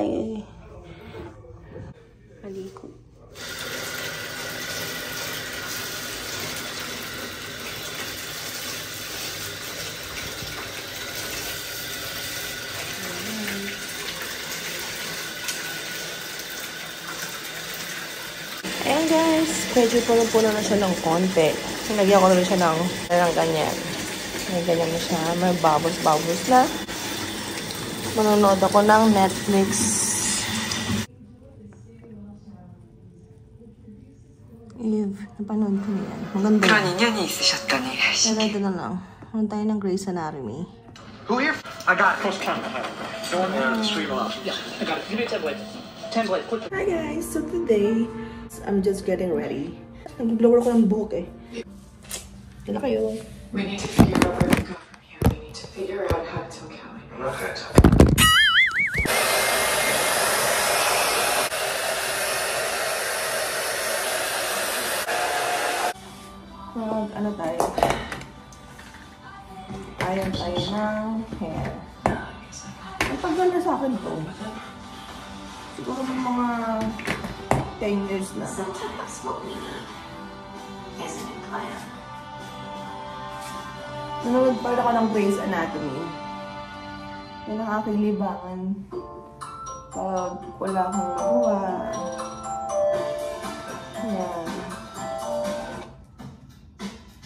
tayo eh. Maliko. Ayan guys, medyo puno-puno na siya ng konti. Sinagyan ko na rin siya ng ganyan. May ganyan na siya. May bubbles-bubbles na. Manonood ako ng Netflix. Eve, napanood ko na yan. Maganda. Pero ito na lang. Manood tayo ng Grey's Anatomy. Who here? I got cross count. Go in there and stream off. Yeah, I got it. Give me a template. Template, quick. Hi guys, so today, I'm just getting ready. Nag-blower ko ng buhok eh. Kaya kayo. We need to figure out where to go from here. We need to figure out how to tell Kelly. I'm not gonna tell. Ano tayo? Iron tayo ng hair. Ang paganda sa akin to. Siguro may mga 10 years na. Nanonood pa ako ng Grey's Anatomy. Yan ang aking libangan. Pag wala akong magawa. Yan.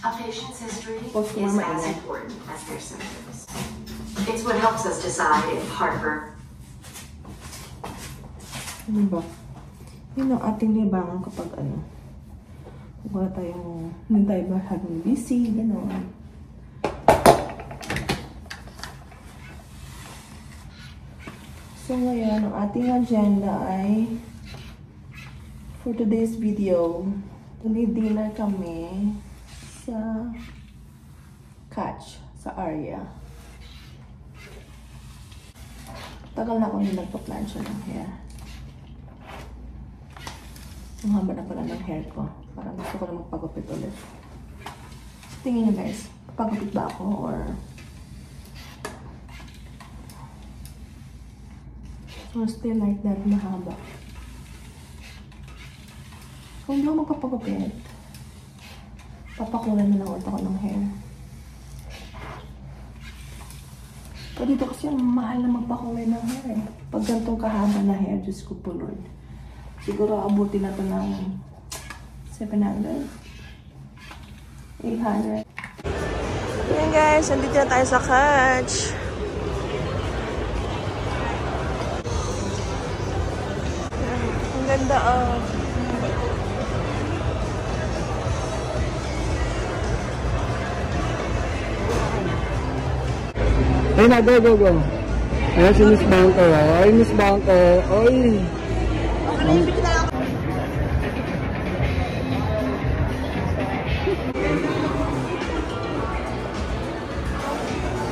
A patient's history Post is mama as ingay. important as their symptoms. It's what helps us decide if heartburn. Ano ba? Yun ang ating libangan kapag ano. Kung wala tayong, hindi tayo masyadong busy, gano'n. So ngayon, ang ating agenda ay for today's video, dinner kami sa Catch, sa Aria. Tagal na akong nagpa-plancha ng hair. Ang haba na pala ng hair ko. Parang gusto ko na magpagupit ulit. Tingin niyo guys, pagupit ba ako or so still like that, mahaba. Kung hindi ako magpapagupit, papakulan na lang ulit ako ng hair. Pero dito kasi ang mahal na magpakulay ng hair. Pag ganitong kahaba na hair, Diyos ko po Lord. Siguro abutin na ito ng 700. 800. Ayan guys, nandito na tayo sa Catch. Ang ganda oh. Ayun na, go, go, go. Ayan si Miss Banco. Ay, Miss Banco. Ay.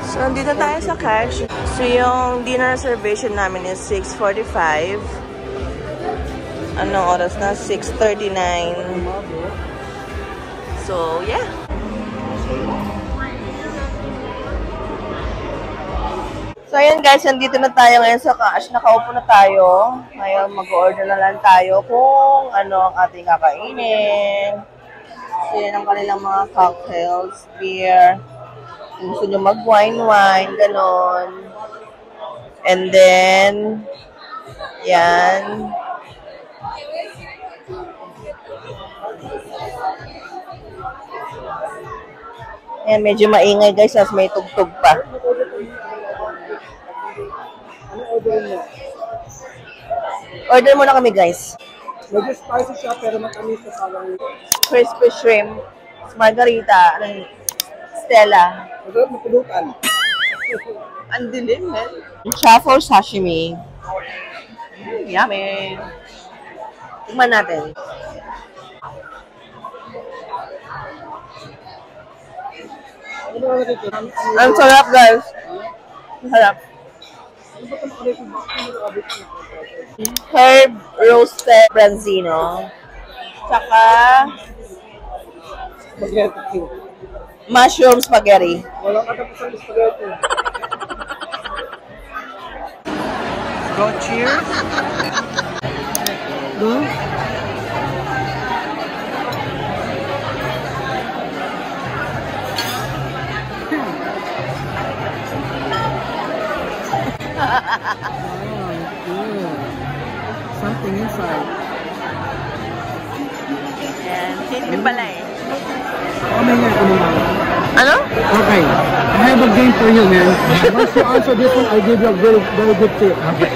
So, nandito tayo sa Catch. So, yung dinner reservation namin is 6:45. Anong oras na? 6:39. So, yeah. So, ayan guys, nandito na tayo ngayon sa Catch. Nakaupo na tayo. Ngayon, mag-order na lang tayo kung ano ang ating kakainin. So, yan ang kanilang mga cocktails, beer. Kung gusto nyo mag-wine, ganon. And then, yan. Ayan, medyo maingay guys, as may tugtog pa. Order muna kami guys. Medyo spicy siya pero matamis sa parang Crispy shrimp, margarita, Stella. masarap na pulutan. Ang dilim, man. Truffle sashimi. Yummy. Tingnan natin. Ang sarap, guys. Ang sarap. Herb roasted branzino. Tsaka Spaghetti. mushroom spaghetti. Walang katapos ang spaghetti. go. Cheers. Go. Something inside. Yan. Hindi pala eh. Ano? Okay, I have a game for you, man. Once you answer this one, I'll give you a very, very good tip. Okay.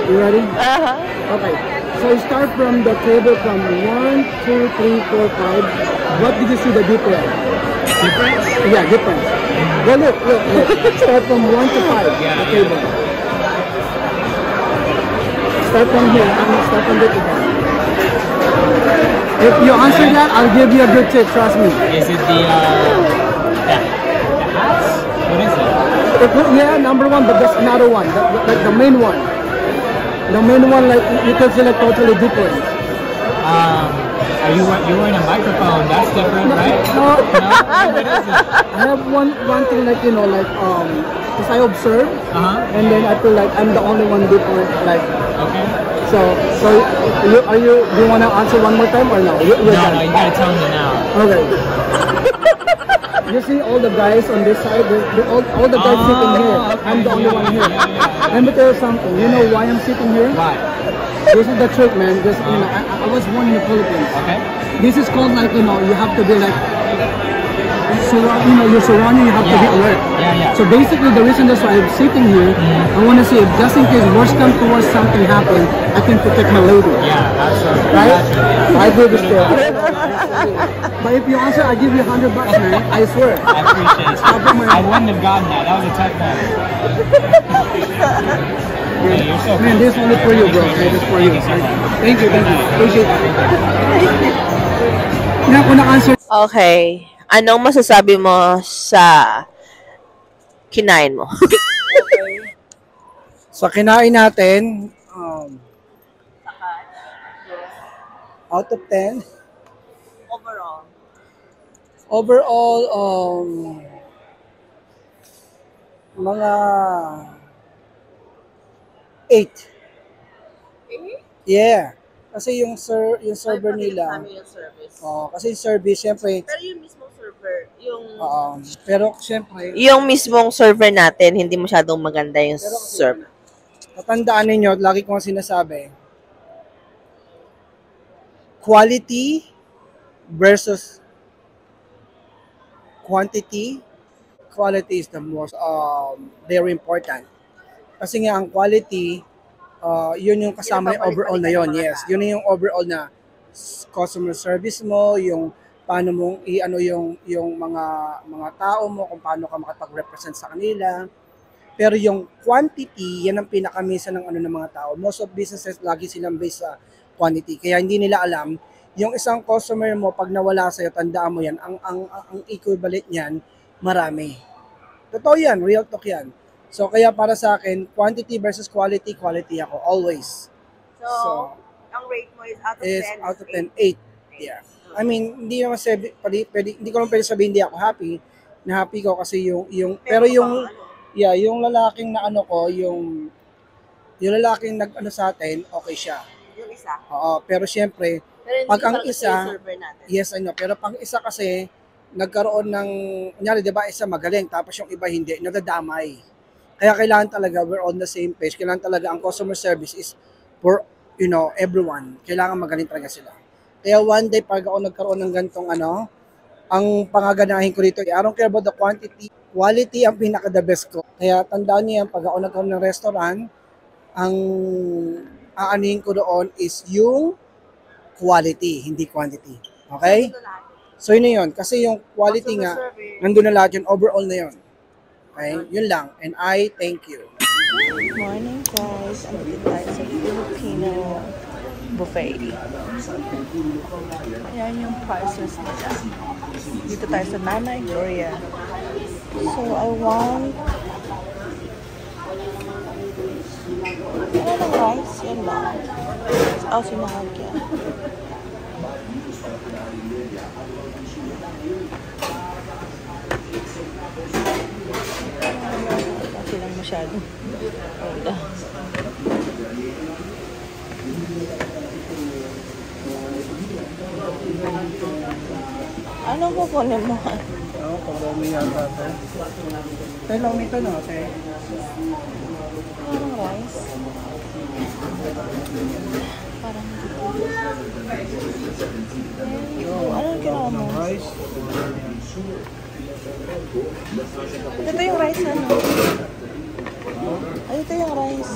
You ready? Okay. So you start from the table from 1, 2, 3, 4, 5. What did you see the difference? Difference? Yeah, difference. Well, look. Start from 1 to 5, the table. Start from here, start from the table. If you answer that, I'll give you a good tip, trust me. Is it the hats? What is it? Yeah, number one, but there's another one, the main one. The main one, like, you can select totally different. Are you wearing a microphone? That's different, right? No. What is it? I have one thing, like, you know, like, because I observe, and then I feel like I'm the only one different, like. Okay. So do you want to answer one more time or no? No, you gotta tell me now. Okay. You see all the guys on this side, all the guys sitting here. Okay. I'm the only one here. Yeah. Let me tell you something. You know why I'm sitting here? Why? This is the trick, man. Just, you know, I was born in the Philippines. Okay. This is called, like, you know, you have to be like, your surrounding, you have to be alert. Yeah. So basically, the reason that's why I'm sitting here, I want to see if just in case worst comes to worst, something happens, I can protect my lady. Yeah, absolutely. Right? Gotcha. I do this there. But if you answer, I give you $100, man. I swear. I appreciate it. I wouldn't have gotten that. That was a tough one. Yeah, you're so Man, cool. this one is for you, bro. Okay, this is for you. Thank you. Appreciate it. Now, kung na-answer, Okay. Anong masasabi mo sa kinain mo? sa kinain natin, out of 10, overall, mga 8. Yeah. Kasi yung server nila, kasi yung service, syempre, Pero yung mismong server, pero syempre, yung mismong server natin, hindi masyadong maganda yung server. tatandaan ninyo, lagi ko nga sinasabi, quality versus quantity. Quality is the most very important. Kasi nga ang quality, yun yung kasama yung overall na yun. Yes, yun yung overall na customer service mo, yung paano mong yung mga tao mo, kung paano ka makapag-represent sa kanila. Pero yung quantity, yan ang pinakamisa ng ng mga tao. Most of businesses lagi silang based sa quantity. Kaya hindi nila alam yung isang customer mo pag nawala sa iyo, tandaan mo yan, ang equivalent niyan marami. Totoo yan, real talk yan. So, kaya para sa akin, quantity versus quality ako, always. So ang rate mo is Out of 10, 8. Yeah. I mean, hindi naman hindi ko naman pwede sabihin hindi ako happy. Na happy ko kasi pero yung lalaking na yung lalaking sa atin, okay siya. Yung isa. Oo, pero syempre, pag ang isa, yes, pero pang isa kasi, nagkaroon ng, kunyari, di ba, isa magaling, tapos yung iba hindi, nadadamay. Kaya kailangan talaga, we're on the same page. Kailangan talaga, ang customer service is for, everyone. Kailangan magaling talaga sila. Kaya one day, pag ako nagkaroon ng gantong ang pangaganahin ko dito, I don't care about the quantity, quality ang pinaka-the best ko. Kaya tandaan niyo yan, pag ako nagkaroon ng restaurant, ang aanihin ko doon is yung quality, hindi quantity. Okay? So yun na yun. Kasi yung quality nga, nandun na lahat yun, overall na yun. Okay? Yun lang. And I thank you. Good morning, guys. Andito tayo sa Filipino buffet. Ayan yung prices nila. Dito tayo sa Nanay Gloria. So, I want ano lang rice? Yan lang. Sinahag yan. masyado. Wala. Ano po kunin mo? Oo, pag-lomi yata ito. Tayo lomi ito no, te. Parang rice. Parang ano yung kailangan mo? Rice. Ito yung rice ano? Ay, ito yung rice.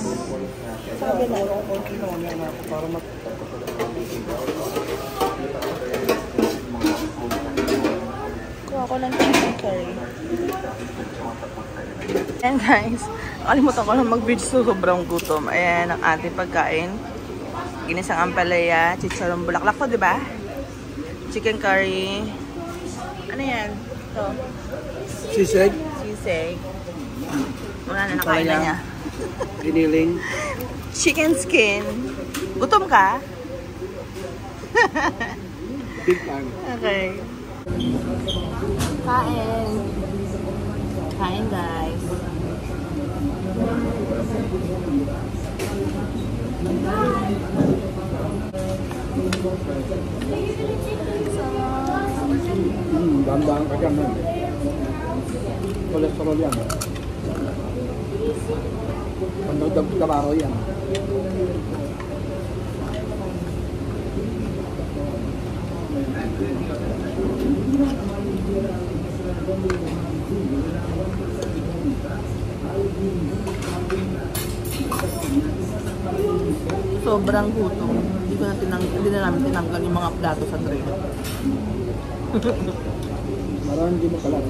Sabi na. Okay naman yan ako para Kuha ko ng chicken curry. And guys, nakalimutan ko lang mag-bridge so sobrang gutom. Ayan ang ating pagkain. Ginisang ampalaya, chicharong bulaklak to, di ba? Chicken curry. Ano yan? Ito. sisig, Sisig. Wala na, nakain na niya. giniling. Chicken skin. Gutom ka? Big time. Okay. Kain. Kain, guys. Dandaan ka dyan. Cholesterol yan. Pandagdag kabaro yan. Sobrang gutom. Hindi na namin tinanggal yung mga plato sa tray. Parang hindi mo kalat.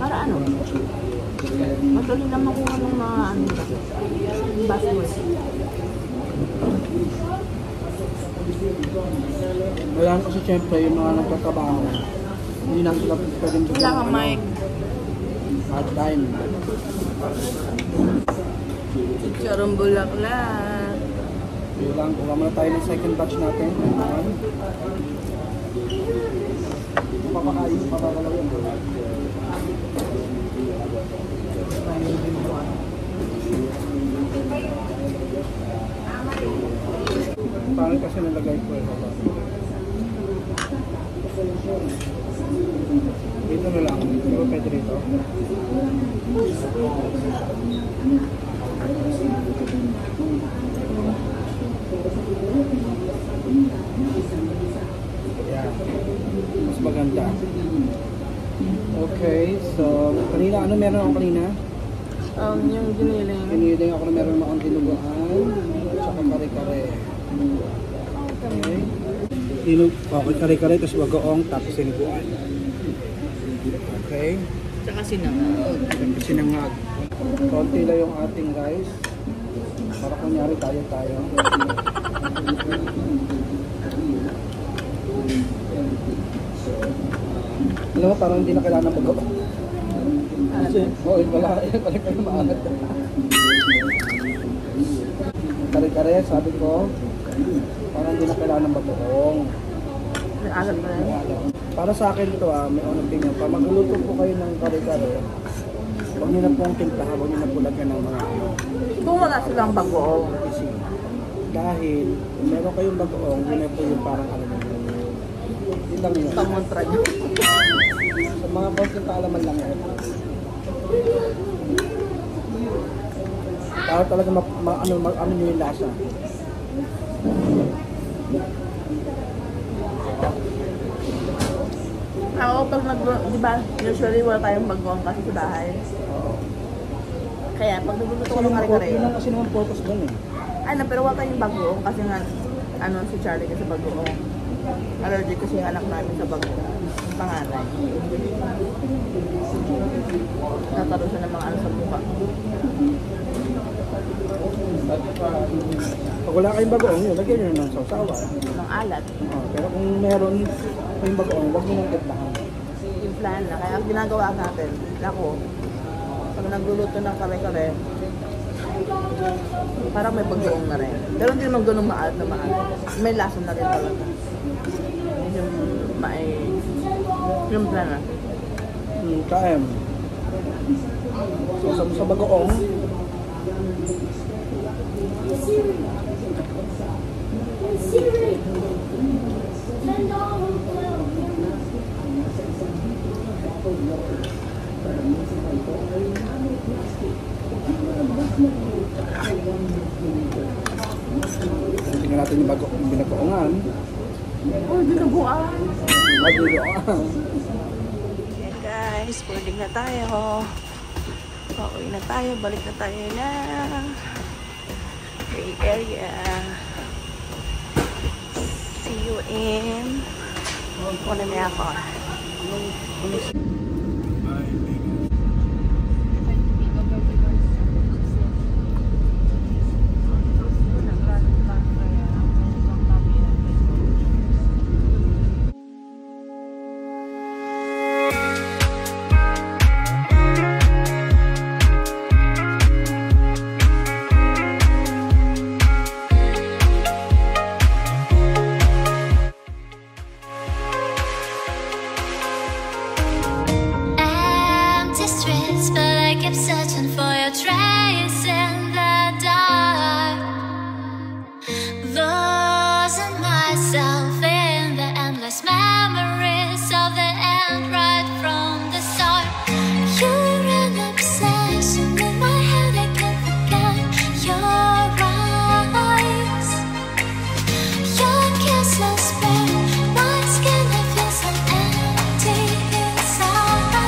Para ano? Madali na makuha ng mga ano. Buzzword. Kaya kasi syempre yung mga nagtatrabaho, hindi na sila pwedeng Wala kang mic. hard time. Chicharong bulaklak. Yun lang, kuha muna tayo ng second batch natin. Papakain, papakalaw yan. Parang kasi nalagay ko ito. Dito na lang, hindi ko pwede rito. Yan. Mas maganda. Okay, so kanina, ano meron ako kanina? Yung giniling. Piniling ako na meron akong dinuguan at saka kare-kare. Okay. Okay, kare-kare, tapos bagoong, tapos dinuguan. Okay. Tsaka sinangag. Tapos sinangag. Konti lang yung ating rice. Para kunyari tayo. Alam mo, parang hindi na kailangan ng bagoong. Kasi, wala kayo maangat. Kare-kare, sabi ko, parang hindi na kailangan ng bagoong. Alam mo rin. Para sa akin ito, may unang opinion. Pag magluluto po kayo ng kare-kare, huwag nyo na pong timplahan, huwag nyo na po lagyan ng mga Kung wala silang bagoong. kasi dahil kung meron kayong bagoong, yun na po yung parang alam mo. Yun lang yun. Pamontra nyo. Sa mga konting kaalaman lang yun. Para talaga ano nyo yung lasa. Ako pag di ba, usually wala tayong bagoong kasi sa bahay. Kaya pag nagluluto ko ng kare-kare. Yun lang kasi naman purpose doon eh. Ano, pero wala tayong bagoong kasi nga, ano, si Charlie kasi bagoong. Allergic kasi yung anak namin sa bagoong. Panganay. Nataro siya ng mga ano sa buka. Pag wala kayong bagoong, yun, lagyan nyo ng sausawa. Ng alat. Pero kung meron kayong bagoong, huwag nyo nang timplahan. Yung plan na. Kaya ang ginagawa natin, ako, pag nagluluto ng kare-kare, parang may bagoong na rin. Pero hindi naman ganun maalat na maalat. May lasa na rin talaga. Yung plan na. Kain. So, sa bagoong. Tingnan natin yung binagoongan. Oh, binagoan. Binagoan. Okay guys, boarding na tayo. Pauwi na tayo, balik na tayo na Bay Area. See you in Onamyakon. But I kept searching for your trace in the dark, losing myself in the endless memories of the end right from the start. You're an obsession in my head, I can't forget your eyes. Your kisses burn my skin, I feel so empty inside.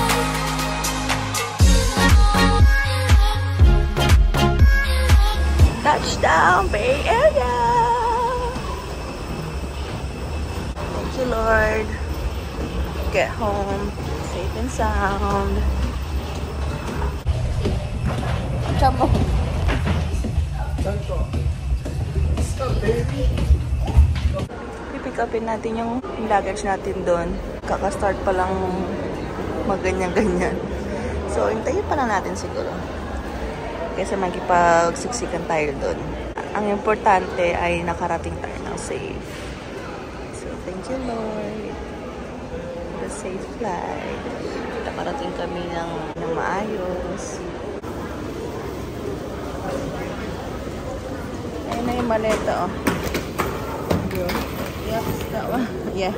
Touchdown, Bay Area! Thank you, Lord. Get home safe and sound. Chamo. Pipick upin natin yung luggage natin doon. Kaka-start pa lang magganyan-ganyan. So, hintayin pa lang natin siguro. Kasi magkipagsiksikan tayo doon. Ang importante ay nakarating tayo ng safe. So, thank you, Lord. For a safe flight. Nakarating kami ng maayos. Ayun na yung maleta, oh. Yes, that one. Yeah.